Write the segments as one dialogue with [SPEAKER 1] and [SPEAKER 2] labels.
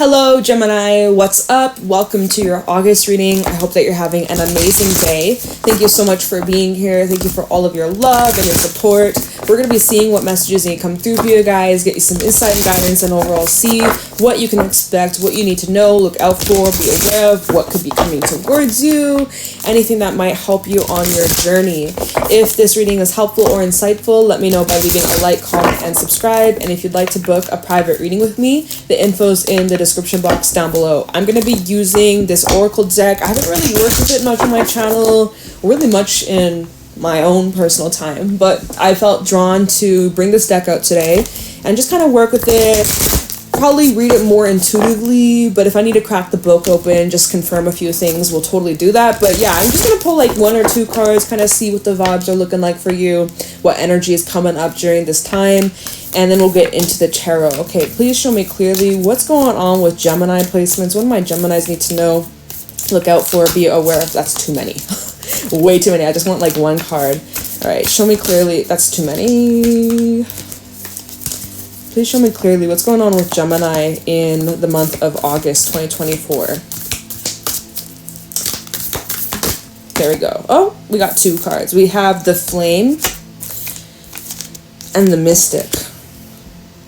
[SPEAKER 1] Hello, Gemini. What's up? Welcome to your August reading. I hope that you're having an amazing day. Thank you so much for being here. Thank you for all of your love and your support. We're going to be seeing what messages need to come through for you guys, get you some insight and guidance, and overall see what you can expect, what you need to know, look out for, be aware of, what could be coming towards you, anything that might help you on your journey. If this reading is helpful or insightful, let me know by leaving a like, comment, and subscribe. And if you'd like to book a private reading with me, the info's in the description box down below. I'm going to be using this Oracle deck. I haven't really worked with it much on my channel, really much in my own personal time, but I felt drawn to bring this deck out today and just kind of work with it, probably read it more intuitively, but if I need to crack the book open, just confirm a few things, we'll totally do that. But yeah, I'm just going to pull like 1 or 2 cards, kind of see what the vibes are looking like for you, what energy is coming up during this time, and then we'll get into the tarot. Okay, please show me clearly what's going on with Gemini placements. What do my Geminis need to know, look out for, be aware of? That's too many. Way too many. I just want like 1 card. All right, show me clearly. That's too many. Please show me clearly what's going on with Gemini in the month of August 2024. There we go. Oh, we got 2 cards. We have the Flame and the Mystic.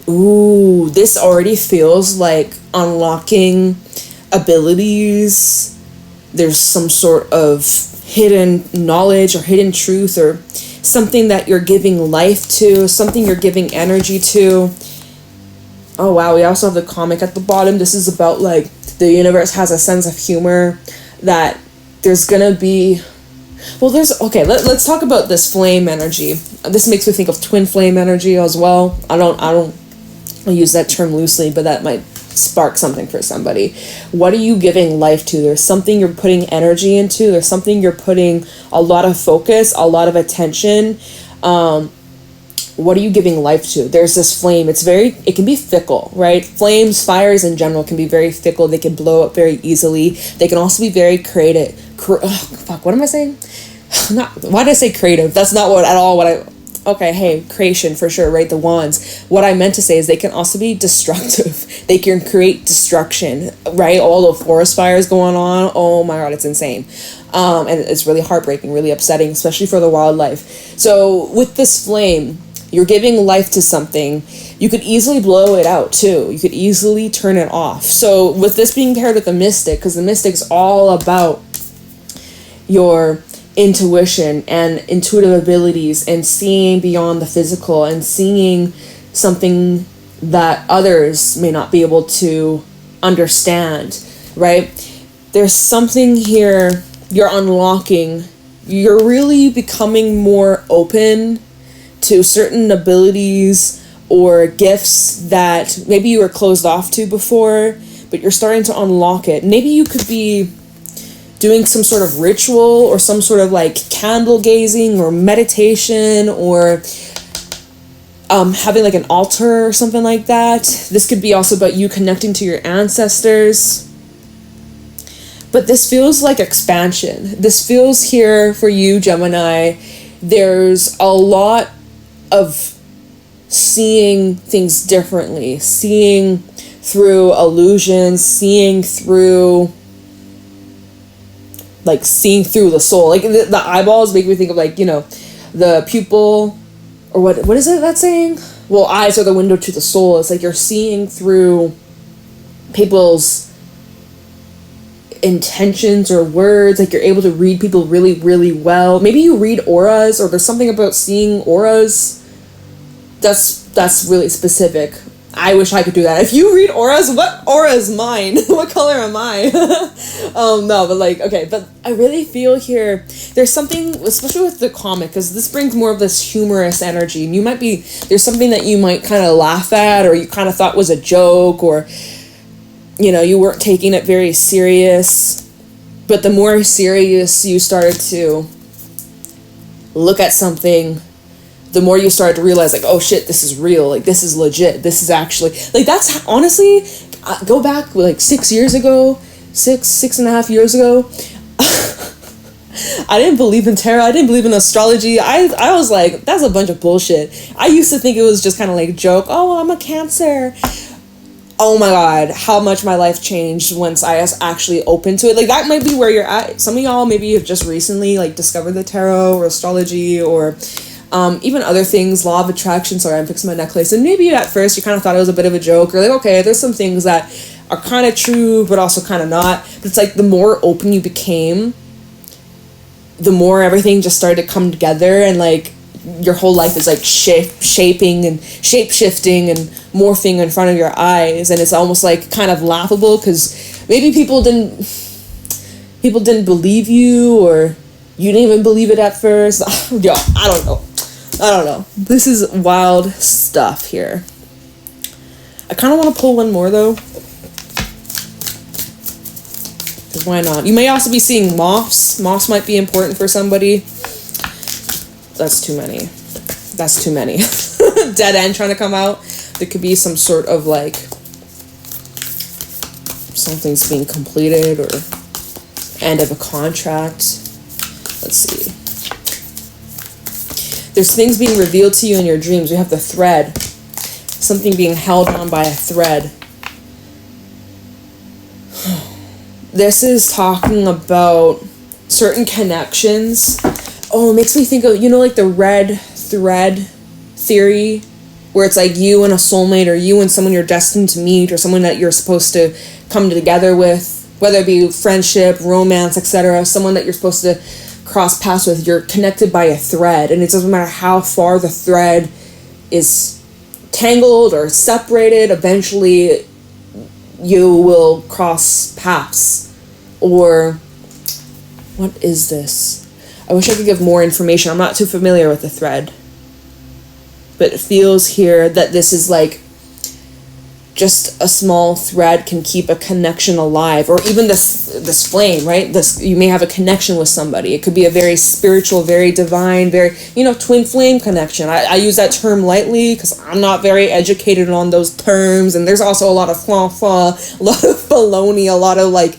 [SPEAKER 1] Ooh, this already feels like unlocking abilities. There's some sort of hidden knowledge or hidden truth or something that you're giving life to, something you're giving energy to. Oh wow, we also have the comic at the bottom. This is about like the universe has a sense of humor, that there's gonna be, well there's, okay, let's talk about this flame energy. This makes me think of twin flame energy as well. I use that term loosely, but that might spark something for somebody. What are you giving life to? There's something you're putting energy into. There's something you're putting a lot of focus, a lot of attention. What are you giving life to? There's this flame. It can be fickle, right? Flames, fires in general can be very fickle. They can blow up very easily. They can also be very creative. What am I saying? Why did I say creative? That's not okay, hey, creation for sure, right? The wands. What I meant to say is they can also be destructive. They can create destruction, right? All the forest fires going on. Oh my God, it's insane. And it's really heartbreaking, really upsetting, especially for the wildlife. So with this flame, you're giving life to something. You could easily blow it out too. You could easily turn it off. So with this being paired with the Mystic, because the Mystic's all about your intuition and intuitive abilities and seeing beyond the physical and seeing something that others may not be able to understand, right? There's something here you're unlocking. You're really becoming more open to certain abilities or gifts that maybe you were closed off to before, but you're starting to unlock it. Maybe you could be doing some sort of ritual or some sort of like candle gazing or meditation or having like an altar or something like that. This could be also about you connecting to your ancestors. But this feels like expansion. This feels here for you, Gemini. There's a lot of seeing things differently, seeing through illusions, seeing through the soul. Like the eyeballs make me think of like, you know, the pupil, or what is it that's saying? Well, eyes are the window to the soul. It's like you're seeing through people's intentions or words. Like you're able to read people really, really well. Maybe you read auras, or there's something about seeing auras that's really specific. I wish I could do that. If you read auras, what aura is mine? What color am I? No, but like, okay, but I really feel here, there's something, especially with the comic, because this brings more of this humorous energy, and there's something that you might kind of laugh at, or you kind of thought was a joke, or, you know, you weren't taking it very serious, but the more serious you started to look at something, the more you start to realize, like, oh shit, this is real, like, this is legit, this is actually, like, that's, honestly, go back, like, 6 years ago, six and a half years ago, I didn't believe in tarot, I didn't believe in astrology, I was like, that's a bunch of bullshit. I used to think it was just kind of like a joke, oh, I'm a Cancer. oh my God, how much my life changed once I was actually open to it. Like, that might be where you're at. Some of y'all maybe have just recently, like, discovered the tarot or astrology or even other things, law of attraction. Sorry, I'm fixing my necklace. And maybe at first you kind of thought it was a bit of a joke, or like, okay, there's some things that are kind of true, but also kind of not. But it's like the more open you became, the more everything just started to come together, and like your whole life is like shaping and shape-shifting and morphing in front of your eyes. And it's almost like kind of laughable because maybe people didn't believe you, or you didn't even believe it at first. Yo, I don't know. This is wild stuff here. I kind of want to pull one more though, because why not? You may also be seeing moths. Moths might be important for somebody. That's too many. Dead end trying to come out. There could be some sort of like something's being completed or end of a contract. Let's see. There's things being revealed to you in your dreams. We have the thread. Something being held on by a thread. This is talking about certain connections. Oh, it makes me think of, like the red thread theory, where it's like you and a soulmate, or you and someone you're destined to meet, or someone that you're supposed to come together with, whether it be friendship, romance, etc. Someone that you're supposed to cross paths with. You're connected by a thread, and it doesn't matter how far the thread is tangled or separated, eventually you will cross paths. Or what is this? I wish I could give more information. I'm not too familiar with the thread, but it feels here that this is like just a small thread can keep a connection alive. Or even this flame, right? You may have a connection with somebody. It could be a very spiritual, very divine, very, twin flame connection. I use that term lightly because I'm not very educated on those terms, and there's also a lot of a lot of baloney, a lot of like,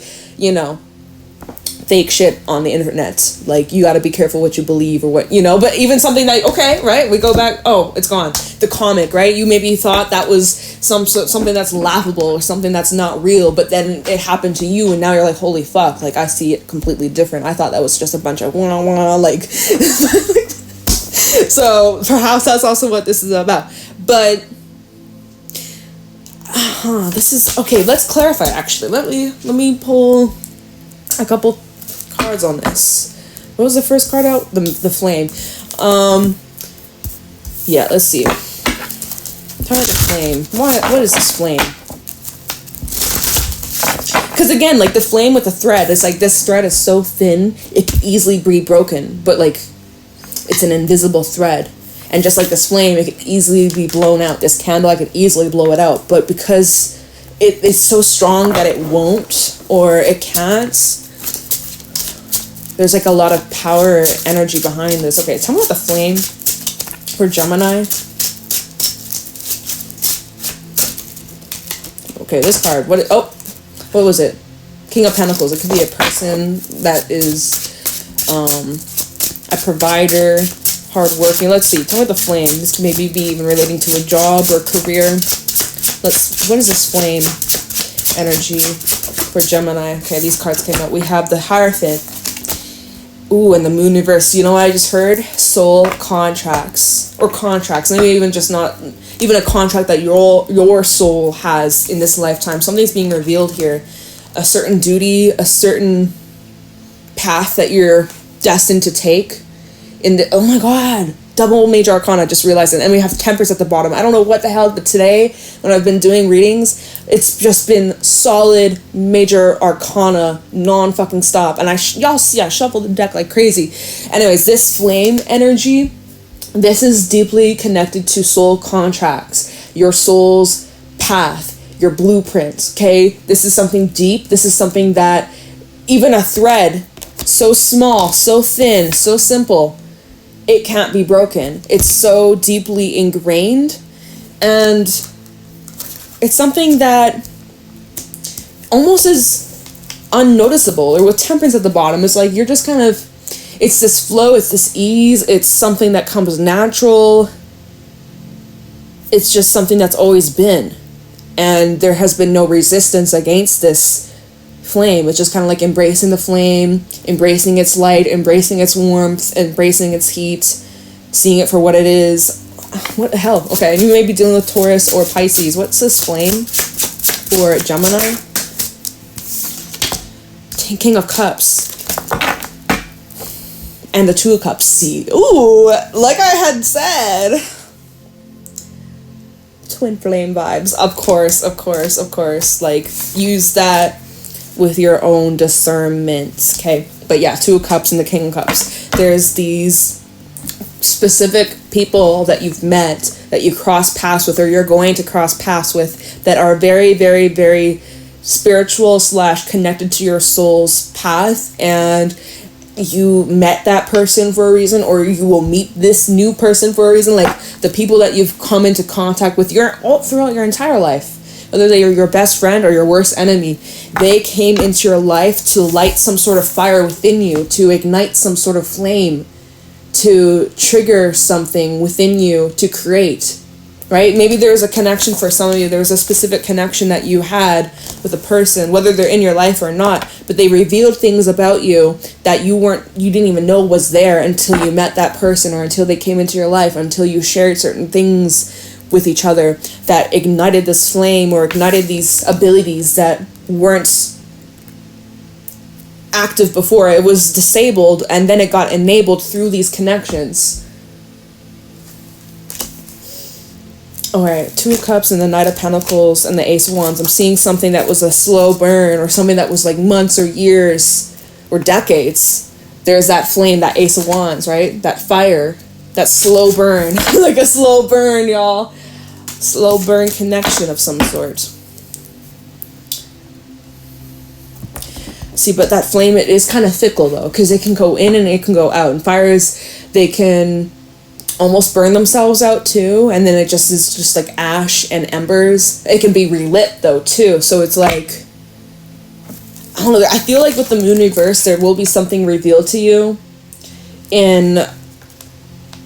[SPEAKER 1] fake shit on the internet. Like, you got to be careful what you believe or what, but even something that, okay, right, we go back, oh, it's gone. The comic, right? You maybe thought that was something that's laughable or something that's not real, but then it happened to you, and now you're like, holy fuck, like, I see it completely different. I thought that was just a bunch of like so perhaps that's also what this is about. But this is okay. Let's clarify. Actually, let me pull a couple cards on this. What was the first card out? The flame. Yeah, let's see. Tell me the flame. What is this flame? Because again, like the flame with the thread, it's like this thread is so thin it could easily be broken, but like it's an invisible thread. And just like this flame, it could easily be blown out. This candle, I could easily blow it out, but because it's so strong that it won't, or it can't, there's like a lot of power or energy behind this. Okay, tell me about the flame for Gemini. Okay, this card. What was it? King of Pentacles. It could be a person that is a provider, hardworking. Let's see. Tell me the flame. This could maybe be even relating to a job or career. What is this flame energy for Gemini? Okay, these cards came out. We have the Hierophant. Ooh, and the Moon reverse. You know what I just heard? Soul contracts. Or contracts. Maybe even just not even a contract that your soul has in this lifetime. Something's being revealed here. A certain duty, a certain path that you're destined to take. Oh my god. Double major arcana, just realized it. And we have Temperance at the bottom. I don't know what the hell, but today, when I've been doing readings, it's just been solid major arcana, non-fucking stop. And y'all see, I shuffle the deck like crazy. Anyways, this flame energy, this is deeply connected to soul contracts, your soul's path, your blueprints, okay? This is something deep. This is something that even a thread, so small, so thin, so simple, it can't be broken. It's so deeply ingrained, and it's something that almost is unnoticeable. Or with Temperance at the bottom, it's like you're just kind of, it's this flow, it's this ease, it's something that comes natural. It's just something that's always been. and there has been no resistance against this flame. It's just kind of like embracing the flame, embracing its light, embracing its warmth, embracing its heat, seeing it for what it is. What the hell? Okay, and you may be dealing with Taurus or Pisces. What's this flame for Gemini? King of Cups. And the Two of Cups. See, ooh, like I had said, twin flame vibes. Of course. Like, use that with your own discernment, okay? But yeah, Two of Cups and the King of Cups. There's these specific people that you've met, that you cross paths with, or you're going to cross paths with, that are very, very, very spiritual / connected to your soul's path, and you met that person for a reason, or you will meet this new person for a reason. Like, the people that you've come into contact with all throughout your entire life, whether they are your best friend or your worst enemy, they came into your life to light some sort of fire within you, to ignite some sort of flame, to trigger something within you to create, right? Maybe there's a connection for some of you. There's a specific connection that you had with a person, whether they're in your life or not, but they revealed things about you that you didn't even know was there until you met that person, or until they came into your life, until you shared certain things with each other that ignited this flame, or ignited these abilities that weren't active before. It was disabled, and then it got enabled through these connections. Alright, Two of Cups and the Knight of Pentacles and the Ace of Wands. I'm seeing something that was a slow burn, or something that was like months or years or decades. There's that flame, that Ace of Wands, right? That fire, that slow burn. Like a slow burn, y'all. Slow burn connection of some sort. See, but that flame, it is kind of fickle though, because it can go in and it can go out. And fires, they can almost burn themselves out too, and then it just is just like ash and embers. It can be relit though too, so it's like, I don't know, I feel like with the moon reverse, there will be something revealed to you in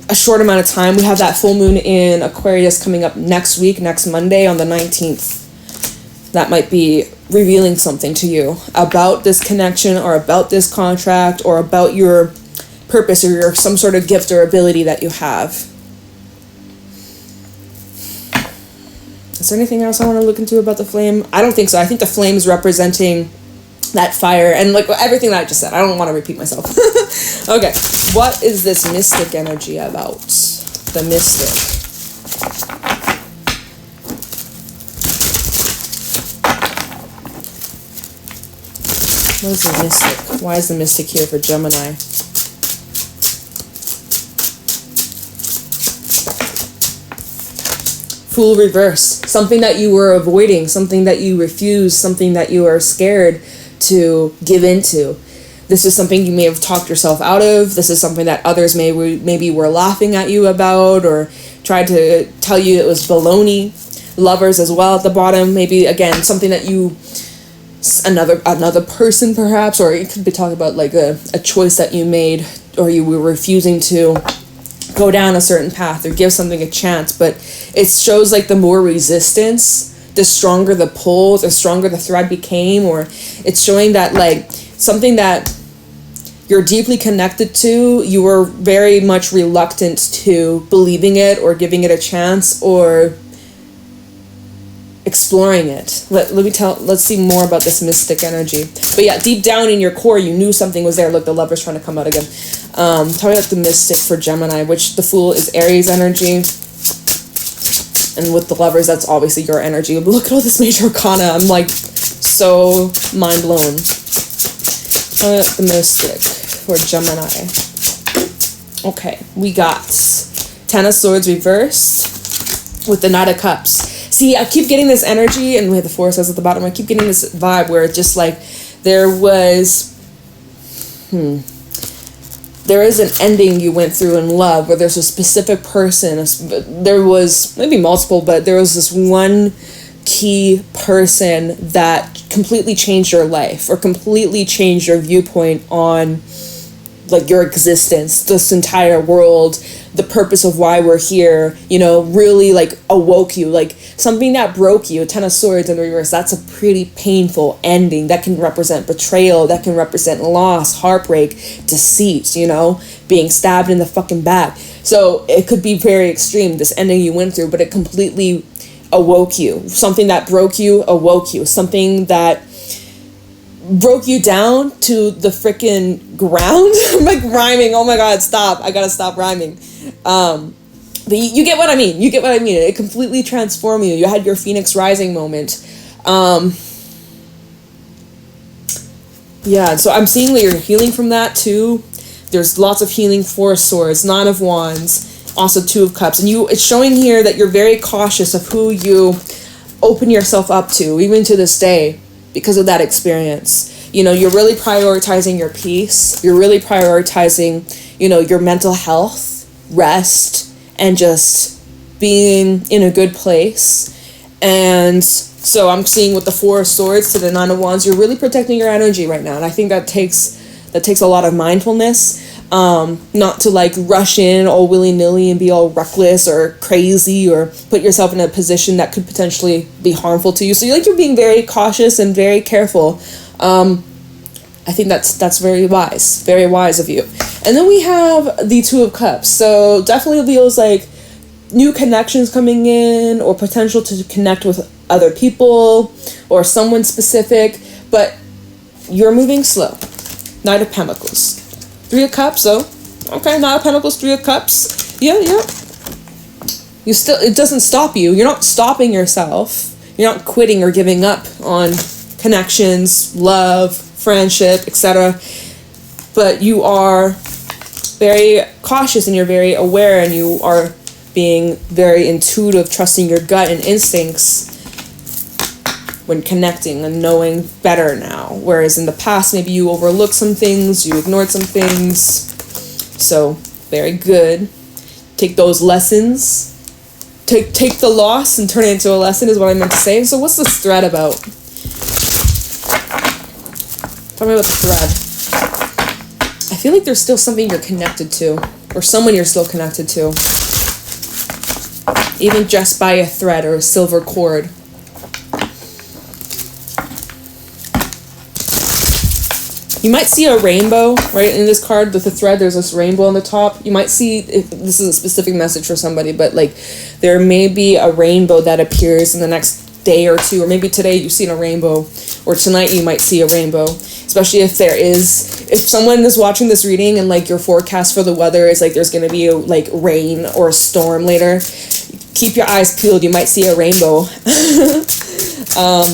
[SPEAKER 1] a short amount of time. We have that full moon in Aquarius coming up next week, next Monday on the 19th. That might be revealing something to you about this connection, or about this contract, or about your purpose, or your some sort of gift or ability that you have. Is there anything else I want to look into about the flame? I don't think so. I think the flame is representing that fire, and like everything that I just said. I don't want to repeat myself. Okay, what is this mystic energy about? The mystic. What is the mystic? Why is the mystic here for Gemini? Fool reverse. Something that you were avoiding, something that you refused, something that you are scared to give into. This is something you may have talked yourself out of. This is something that others maybe were laughing at you about, or tried to tell you it was baloney. Lovers as well at the bottom. Maybe, again, something that you... another person perhaps, or it could be talking about like a choice that you made, or you were refusing to go down a certain path or give something a chance. But it shows like the more resistance, the stronger the pull, the stronger the thread became. Or it's showing that like something that you're deeply connected to, you were very much reluctant to believing it or giving it a chance or exploring it. Let's see more about this mystic energy. But yeah, deep down in your core, you knew something was there. Look, the Lover's trying to come out again. Talking about the mystic for Gemini, which the Fool is Aries energy. And with the Lovers, that's obviously your energy. But look at all this major arcana. I'm like so mind blown. Talking about the mystic for Gemini. Okay, we got Ten of Swords reversed with the Knight of Cups. See, I keep getting this energy, and we have the Four Swords at the bottom. I keep getting this vibe where it's just like there was, there is an ending you went through in love, where there's a specific person. There was maybe multiple, but there was this one key person that completely changed your life, or completely changed your viewpoint on like your existence, this entire world, the purpose of why we're here, you know, really like awoke you. Like something that broke you, 10 of Swords in reverse, that's a pretty painful ending. That can represent betrayal, that can represent loss, heartbreak, deceit, you know, being stabbed in the fucking back. So it could be very extreme, this ending you went through, but it completely awoke you. Something that broke you awoke you. Something that broke you down to the freaking ground. I'm like rhyming. Oh my god, stop. I gotta stop rhyming. But you get what I mean. You get what I mean. It completely transformed you. You had your Phoenix Rising moment. Yeah, so I'm seeing that you're healing from that too. There's lots of healing. 4 of Swords, 9 of Wands, also 2 of Cups. And it's showing here that you're very cautious of who you open yourself up to, even to this day, because of that experience. You know, you're really prioritizing your peace. You're really prioritizing, you know, your mental health, rest, and just being in a good place. And so I'm seeing with the 4 of Swords to the 9 of Wands, you're really protecting your energy right now. And I think that takes a lot of mindfulness, not to like rush in all willy-nilly and be all reckless or crazy or put yourself in a position that could potentially be harmful to you. So you're being very cautious and very careful. I think that's very wise of you. And then we have the 2 of Cups. So definitely feels like new connections coming in, or potential to connect with other people or someone specific, but you're moving slow. Knight of Pentacles, 3 of Cups. So okay, Knight of Pentacles, 3 of Cups. Yeah. You still, it doesn't stop you. You're not stopping yourself. You're not quitting or giving up on connections, love, friendship, etc. But you are very cautious and you're very aware, and you are being very intuitive, trusting your gut and instincts when connecting and knowing better now. Whereas in the past, maybe you overlooked some things, you ignored some things. So very good. Take those lessons. Take the loss and turn it into a lesson is what I meant to say. So what's this thread about? Tell me about the thread. I feel like there's still something you're connected to, or someone you're still connected to. Even just by a thread or a silver cord. You might see a rainbow, right? In this card with the thread, there's this rainbow on the top. You might see, if this is a specific message for somebody, but like there may be a rainbow that appears in the next day or two, or maybe today you've seen a rainbow, or tonight you might see a rainbow. Especially if someone is watching this reading and like your forecast for the weather is like there's going to be a like rain or a storm later, keep your eyes peeled. You might see a rainbow.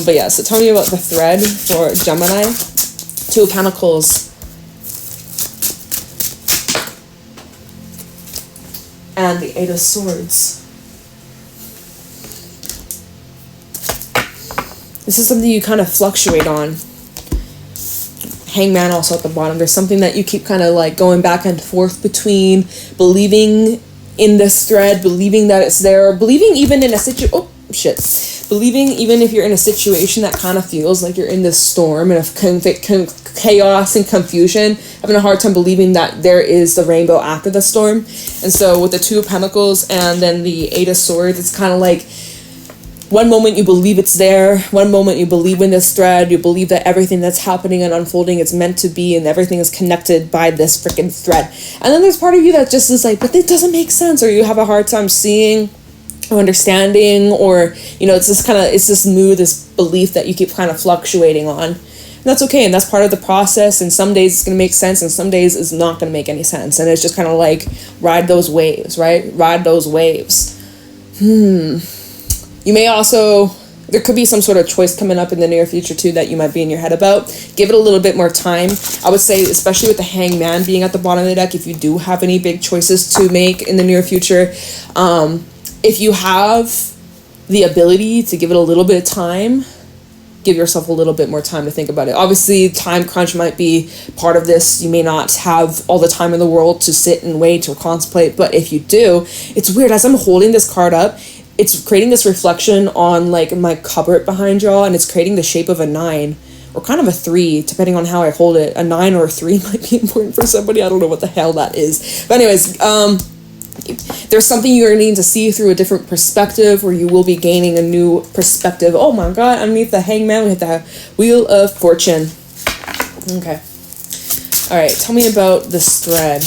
[SPEAKER 1] But yeah, so tell me about the thread for Gemini. 2 of Pentacles. And the 8 of Swords. This is something you kind of fluctuate on. Hangman also at the bottom. There's something that you keep kind of like going back and forth between believing in this thread, believing that it's there, believing even in a believing even if you're in a situation that kind of feels like you're in this storm and of chaos and confusion, having a hard time believing that there is the rainbow after the storm. And so with the 2 of Pentacles and then the 8 of Swords, it's kind of like one moment you believe it's there, one moment you believe in this thread, you believe that everything that's happening and unfolding is meant to be and everything is connected by this freaking thread. And then there's part of you that just is like, but it doesn't make sense, or you have a hard time seeing or understanding, or you know, it's this mood, this belief that you keep kind of fluctuating on. And that's okay, and that's part of the process, and some days it's going to make sense and some days it's not going to make any sense, and it's just kind of like ride those waves, right? Ride those waves. You may also, there could be some sort of choice coming up in the near future too that you might be in your head about. Give it a little bit more time. I would say, especially with the Hangman being at the bottom of the deck, if you do have any big choices to make in the near future, if you have the ability to give it a little bit of time, give yourself a little bit more time to think about it. Obviously, time crunch might be part of this. You may not have all the time in the world to sit and wait or contemplate, but if you do, it's weird. As I'm holding this card up, it's creating this reflection on like my cupboard behind y'all, and it's creating the shape of a 9, or kind of a 3, depending on how I hold it. A 9 or a 3 might be important for somebody. I don't know what the hell that is. But anyways, there's something you're needing to see through a different perspective, or you will be gaining a new perspective. Oh my god, underneath the Hangman, we have the Wheel of Fortune. Okay. Alright, tell me about this thread.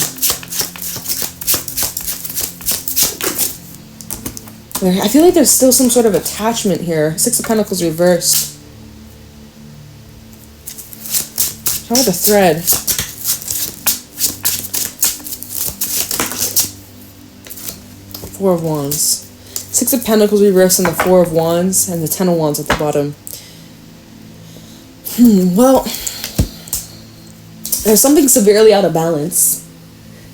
[SPEAKER 1] I feel like there's still some sort of attachment here. 6 of Pentacles reversed. How about the thread? Four of Wands. 6 of Pentacles reversed and the 4 of Wands and the 10 of Wands at the bottom. Well, there's something severely out of balance.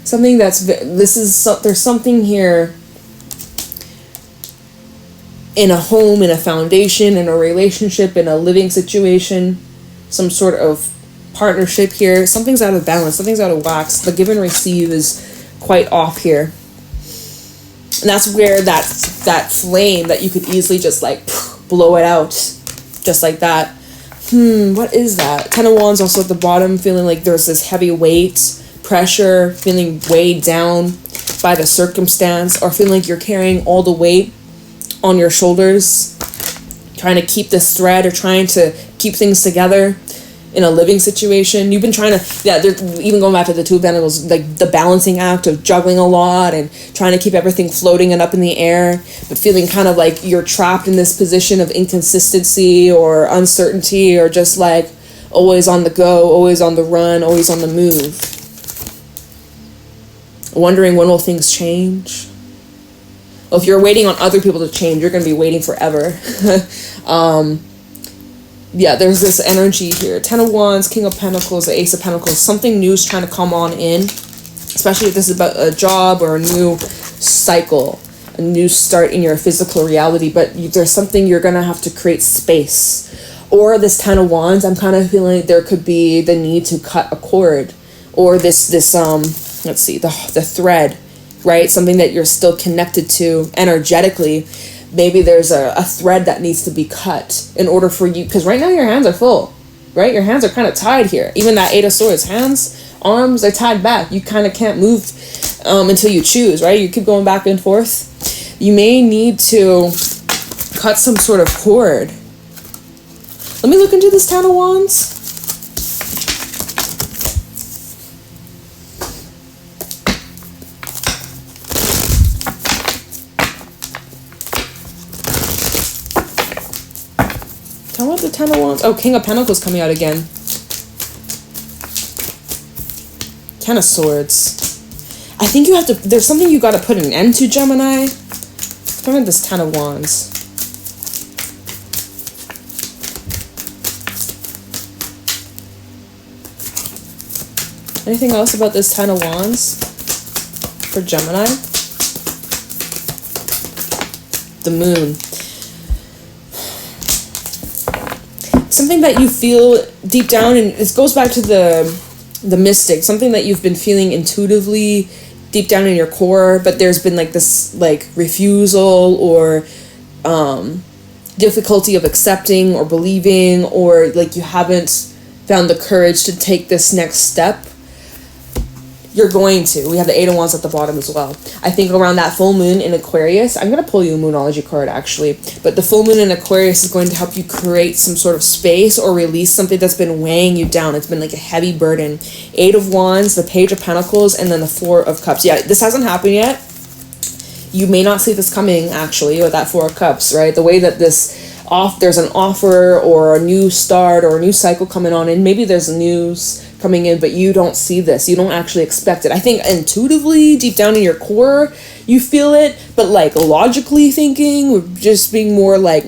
[SPEAKER 1] Something there's something here in a home, in a foundation, in a relationship, in a living situation, some sort of partnership here. Something's out of balance. Something's out of wax. The give and receive is quite off here. And that's where that flame that you could easily just like blow it out. Just like that. What is that? 10 of Wands also at the bottom, feeling like there's this heavy weight, pressure, feeling weighed down by the circumstance, or feeling like you're carrying all the weight on your shoulders, trying to keep this thread or trying to keep things together in a living situation. You've been trying to, even going back to the 2 of Pentacles, like the balancing act of juggling a lot and trying to keep everything floating and up in the air, but feeling kind of like you're trapped in this position of inconsistency or uncertainty, or just like always on the go, always on the run, always on the move. Wondering when will things change? Well, if you're waiting on other people to change, you're going to be waiting forever. Yeah, there's this energy here. 10 of Wands, King of Pentacles, the Ace of Pentacles. Something new is trying to come on in, especially if this is about a job or a new cycle, a new start in your physical reality. But there's something you're going to have to create space. Or this 10 of Wands, I'm kind of feeling like there could be the need to cut a cord. Or this let's see, the thread, right? Something that you're still connected to energetically. Maybe there's a thread that needs to be cut in order for you, because right now your hands are full, right? Your hands are kind of tied here. Even that 8 of Swords, hands, arms, they're tied back. You kind of can't move until you choose, right? You keep going back and forth. You may need to cut some sort of cord. Let me look into this 10 of Wands. Tell me what the 10 of Wands. Oh, King of Pentacles coming out again. 10 of Swords. I think you have to, there's something you got to put an end to, Gemini. Come at this 10 of Wands. Anything else about this 10 of Wands for Gemini? The Moon. Something that you feel deep down, and it goes back to the mystic, something that you've been feeling intuitively deep down in your core, but there's been like this like refusal or difficulty of accepting or believing, or like you haven't found the courage to take this next step. You're going to. We have the 8 of Wands at the bottom as well. I think around that full moon in Aquarius, I'm going to pull you a Moonology card actually, but the full moon in Aquarius is going to help you create some sort of space or release something that's been weighing you down. It's been like a heavy burden. 8 of Wands, the Page of Pentacles, and then the 4 of Cups. Yeah, this hasn't happened yet. You may not see this coming actually, or that 4 of Cups, right? The way that there's an offer or a new start or a new cycle coming on, and maybe there's news coming in, but you don't see this. You don't actually expect it. I think intuitively, deep down in your core, you feel it, but like logically thinking, just being more like,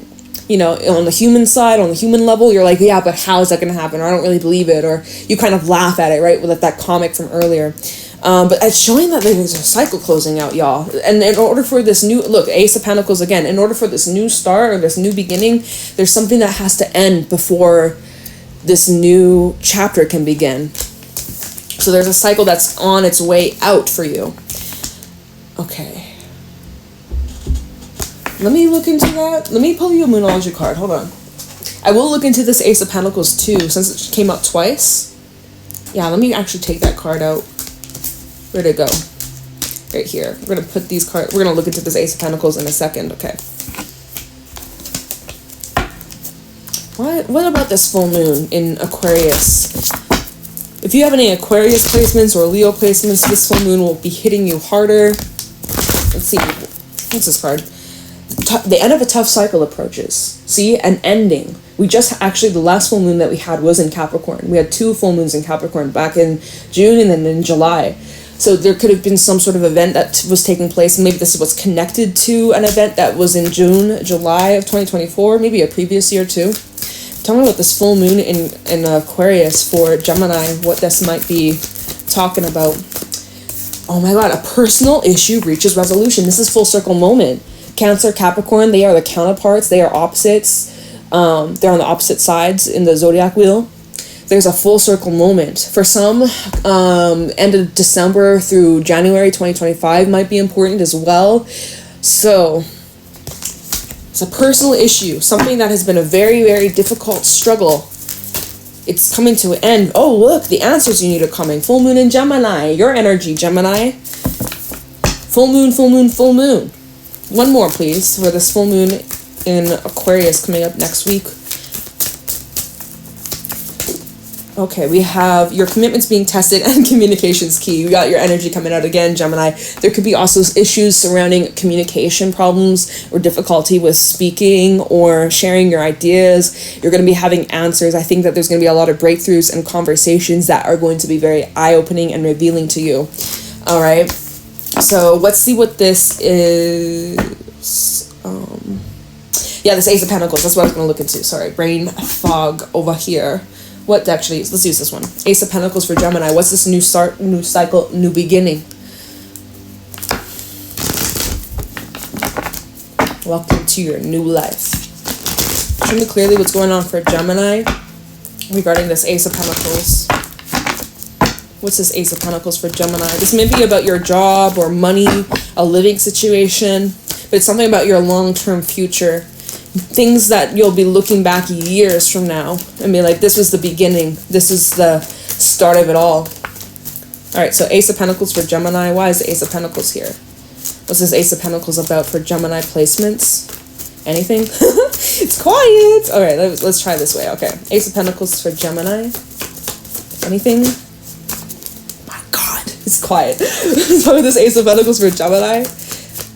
[SPEAKER 1] you know, on the human side, on the human level, you're like, yeah, but how is that going to happen? Or I don't really believe it. Or you kind of laugh at it, right? With that comic from earlier. But it's showing that there's a cycle closing out, y'all. And in order for this new, look, Ace of Pentacles again, in order for this new start or this new beginning, there's something that has to end before this new chapter can begin. So there's a cycle that's on its way out for you. Okay. Let me look into that. Let me pull you a Moonology card. Hold on. I will look into this Ace of Pentacles too, since it came out twice. Yeah, let me actually take that card out. Where'd it go? Right here. We're gonna put these cards. We're gonna look into this Ace of Pentacles in a second. Okay. What about this full moon in Aquarius? If you have any Aquarius placements or Leo placements, this full moon will be hitting you harder. Let's see. What's this card? The end of a tough cycle approaches. See? An ending. We just actually, the last full moon that we had was in Capricorn. We had 2 full moons in Capricorn back in June and then in July. So there could have been some sort of event that was taking place. Maybe this was connected to an event that was in June, July of 2024, maybe a previous year too. Tell me about this full moon in Aquarius for Gemini, what this might be talking about. Oh my God, a personal issue reaches resolution. This is full circle moment. Cancer, Capricorn, they are the counterparts. They are opposites. They're on the opposite sides in the zodiac wheel. There's a full circle moment. For some, end of December through January 2025 might be important as well. So it's a personal issue, something that has been a very, very difficult struggle. It's coming to an end. Oh, look, the answers you need are coming. Full moon in Gemini. Your energy, Gemini. Full moon, full moon, full moon. One more, please, for this full moon in Aquarius coming up next week. Okay, we have your commitments being tested and communications key. You got your energy coming out again, Gemini. There could be also issues surrounding communication problems or difficulty with speaking or sharing your ideas. You're going to be having answers. I think that there's going to be a lot of breakthroughs and conversations that are going to be very eye-opening and revealing to you. All right. So let's see what this is. Yeah, this Ace of Pentacles. That's what I was going to look into. Sorry, brain fog over here. What actually, let's use this one. Ace of Pentacles for Gemini. What's this new start, new cycle, new beginning? Welcome to your new life. Show me clearly what's going on for Gemini regarding this Ace of Pentacles. What's this Ace of Pentacles for Gemini? This may be about your job or money, a living situation, but it's something about your long-term future. Things that you'll be looking back years from now and be like, this was the beginning. This is the start of it all. All right, so Ace of Pentacles for Gemini. Why is the Ace of Pentacles here? What's this Ace of Pentacles about for Gemini placements? Anything? It's quiet. All right, let's try this way. Okay, Ace of Pentacles for Gemini. Anything? My God, it's quiet. So this Ace of Pentacles for Gemini.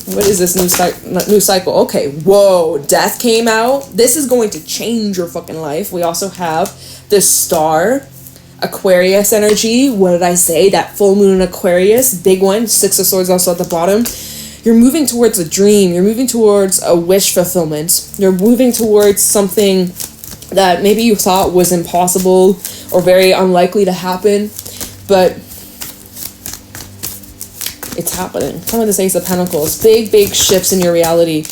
[SPEAKER 1] What is this new cycle? Okay, whoa, Death came out. This is going to change your fucking life. We also have the Star, Aquarius energy. What did I say? That full moon in Aquarius, big one. 6 of Swords also at the bottom. You're moving towards a dream. You're moving towards a wish fulfillment. You're moving towards something that maybe you thought was impossible or very unlikely to happen, but it's happening. Some of this Ace of Pentacles. Big shifts in your reality.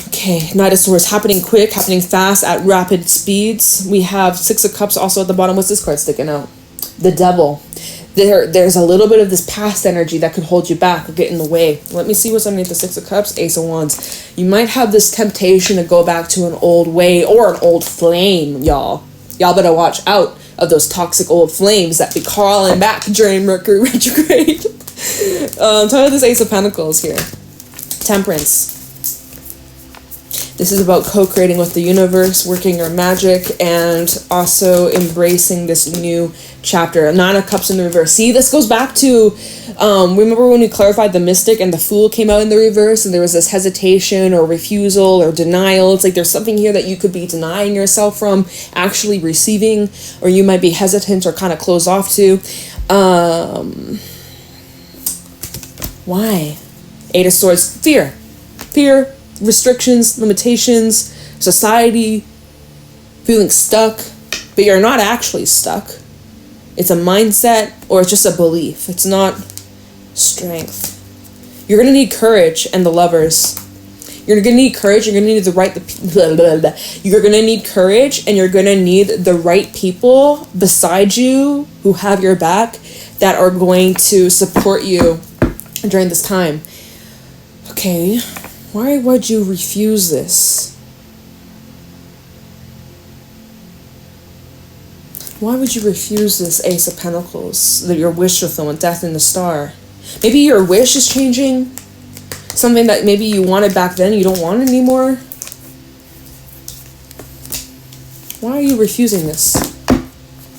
[SPEAKER 1] Okay, Knight of Swords. Happening quick, happening fast, at rapid speeds. We have 6 of Cups also at the bottom. What's this card sticking out? The Devil. There's a little bit of this past energy that could hold you back or get in the way. Let me see what's underneath the 6 of Cups. Ace of Wands. You might have this temptation to go back to an old way or an old flame, y'all. Y'all better watch out of those toxic old flames that be crawling back during Mercury retrograde. Tell me this Ace of Pentacles here. Temperance. This is about co-creating with the universe, working your magic, and also embracing this new chapter. 9 of Cups in the reverse. See, this goes back to, remember when we clarified the Mystic and the Fool came out in the reverse and there was this hesitation or refusal or denial. It's like there's something here that you could be denying yourself from actually receiving, or you might be hesitant or kind of closed off to. Why? 8 of Swords. Fear. Fear, restrictions, limitations, society, feeling stuck, but you're not actually stuck. It's a mindset or it's just a belief. It's not strength. You're going to need courage and the Lovers. You're going to need courage. You're going to need You're going to need courage and you're going to need the right people beside you who have your back that are going to support you during this time. Okay, why would you refuse this? Why would you refuse this Ace of Pentacles? Your wish fulfillment, death in the star. Maybe your wish is changing. Something that maybe you wanted back then, you don't want anymore. Why are you refusing this?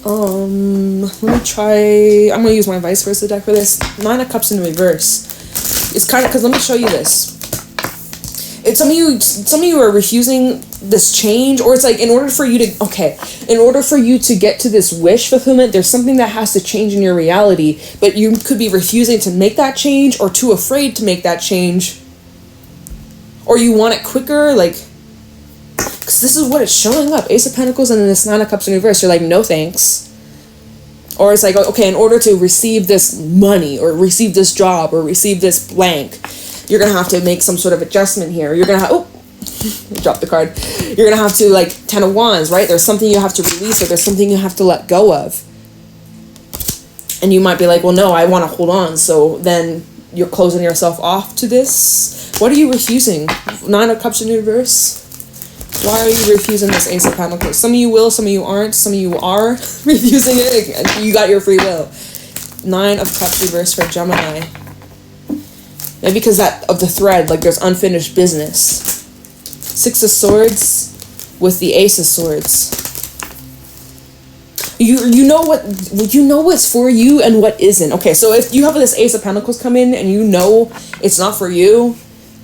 [SPEAKER 1] Let me try... I'm going to use my vice versa deck for this. 9 of Cups in reverse. It's kind of... Because let me show you this. It's some of you are refusing this change, or it's like in order for you to get to this wish fulfillment, there's something that has to change in your reality, but you could be refusing to make that change, or too afraid to make that change, or you want it quicker, like, because this is what it's showing up. Ace of Pentacles and then this 9 of Cups in reverse. You're like, no thanks. Or it's like, okay, in order to receive this money, or receive this job, or receive this blank, you're going to have to make some sort of adjustment here. You're going to have... Oh! Drop the card. You're going to have to, like, 10 of Wands, right? There's something you have to release, or there's something you have to let go of. And you might be like, well, no, I want to hold on. So then you're closing yourself off to this. What are you refusing? 9 of Cups in reverse. Why are you refusing this Ace of Pentacles? Some of you will, some of you aren't. Some of you are refusing it. You got your free will. 9 of Cups reverse for Gemini. Maybe because of the thread, like there's unfinished business. 6 of Swords with the Ace of Swords. You know what's for you and what isn't. Okay, so if you have this Ace of Pentacles come in and you know it's not for you,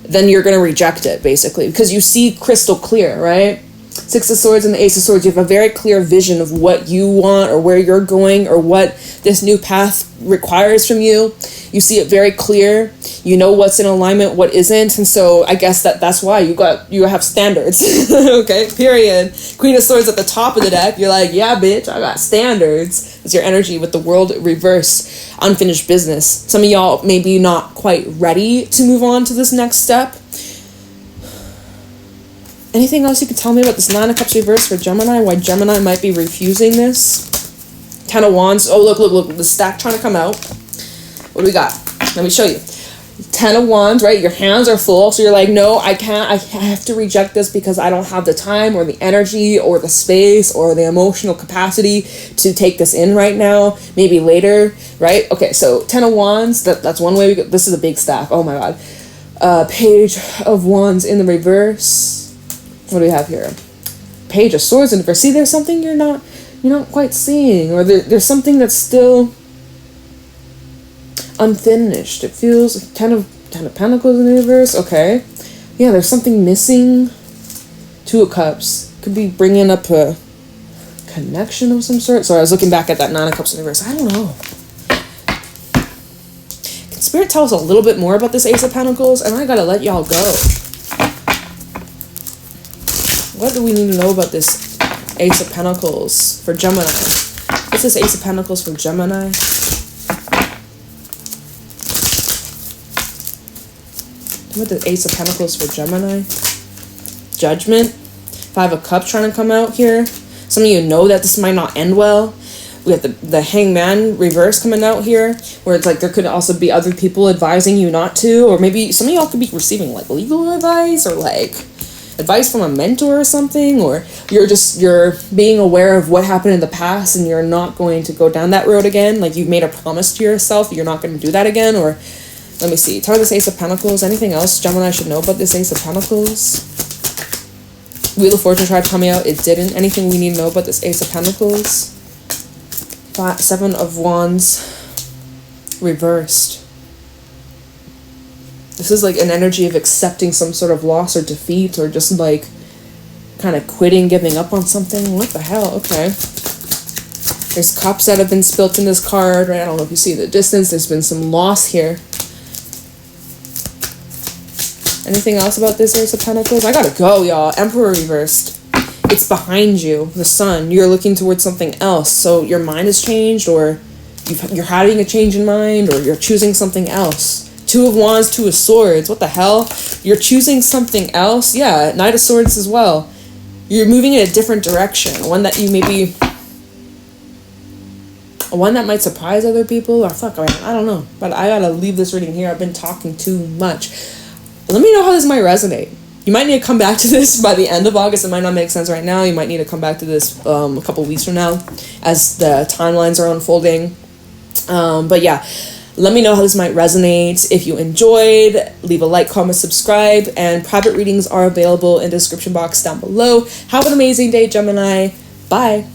[SPEAKER 1] then you're gonna reject it basically because you see crystal clear, right? 6 of Swords and the Ace of Swords, you have a very clear vision of what you want or where you're going or what this new path requires from you. You see it very clear. You know what's in alignment, what isn't. And so I guess that's why you have standards. Okay, period. Queen of Swords at the top of the deck. You're like, yeah, bitch, I got standards. It's your energy with the World reverse, unfinished business. Some of y'all maybe not quite ready to move on to this next step. Anything else you could tell me about this 9 of Cups reverse for Gemini? Why Gemini might be refusing this? 10 of Wands. Oh, look. The stack trying to come out. What do we got? Let me show you. 10 of Wands, right? Your hands are full. So you're like, no, I can't. I have to reject this because I don't have the time or the energy or the space or the emotional capacity to take this in right now. Maybe later, right? Okay, so 10 of Wands. That's one way we go. This is a big stack. Oh, my God. Page of Wands in the reverse. What do we have here? Page of Swords in the reverse. See, there's something you're not quite seeing, or there's something that's still unfinished. It feels 10 of Pentacles in the reverse. Okay, yeah, there's something missing. 2 of Cups could be bringing up a connection of some sort. Sorry, I was looking back at that 9 of Cups in the reverse. I don't know. Can Spirit tell us a little bit more about this Ace of Pentacles? And I gotta let y'all go. What do we need to know about this Ace of Pentacles for Gemini? What's this Ace of Pentacles for Gemini? What the Ace of Pentacles for Gemini? Judgment. 5 of Cups trying to come out here. Some of you know that this might not end well. We have the Hangman reverse coming out here, where it's like there could also be other people advising you not to, or maybe some of y'all could be receiving like legal advice or like advice from a mentor or something, or you're being aware of what happened in the past and you're not going to go down that road again. Like you've made a promise to yourself you're not going to do that again. Or let me see, tell me this Ace of Pentacles. Anything else Gemini should know about this Ace of Pentacles? Wheel of Fortune tried to tell me out, it didn't. Anything we need to know about this Ace of Pentacles? 7 of Wands reversed. This is like an energy of accepting some sort of loss or defeat, or just like kind of quitting, giving up on something. What the hell? Okay. There's cups that have been spilt in this card, right? I don't know if you see the distance. There's been some loss here. Anything else about this Ace of Pentacles? I gotta go, y'all. Emperor reversed. It's behind you. The sun. You're looking towards something else. So your mind has changed, or you're having a change in mind, or you're choosing something else. 2 of Wands, 2 of Swords. What the hell? You're choosing something else? Yeah, Knight of Swords as well. You're moving in a different direction. One that you maybe... one that might surprise other people, or fuck, I don't know. But I gotta leave this reading here. I've been talking too much. Let me know how this might resonate. You might need to come back to this by the end of August. It might not make sense right now. You might need to come back to this a couple weeks from now as the timelines are unfolding. But yeah, let me know how this might resonate. If you enjoyed, leave a like, comment, subscribe, and private readings are available in the description box down below. Have an amazing day, Gemini. Bye.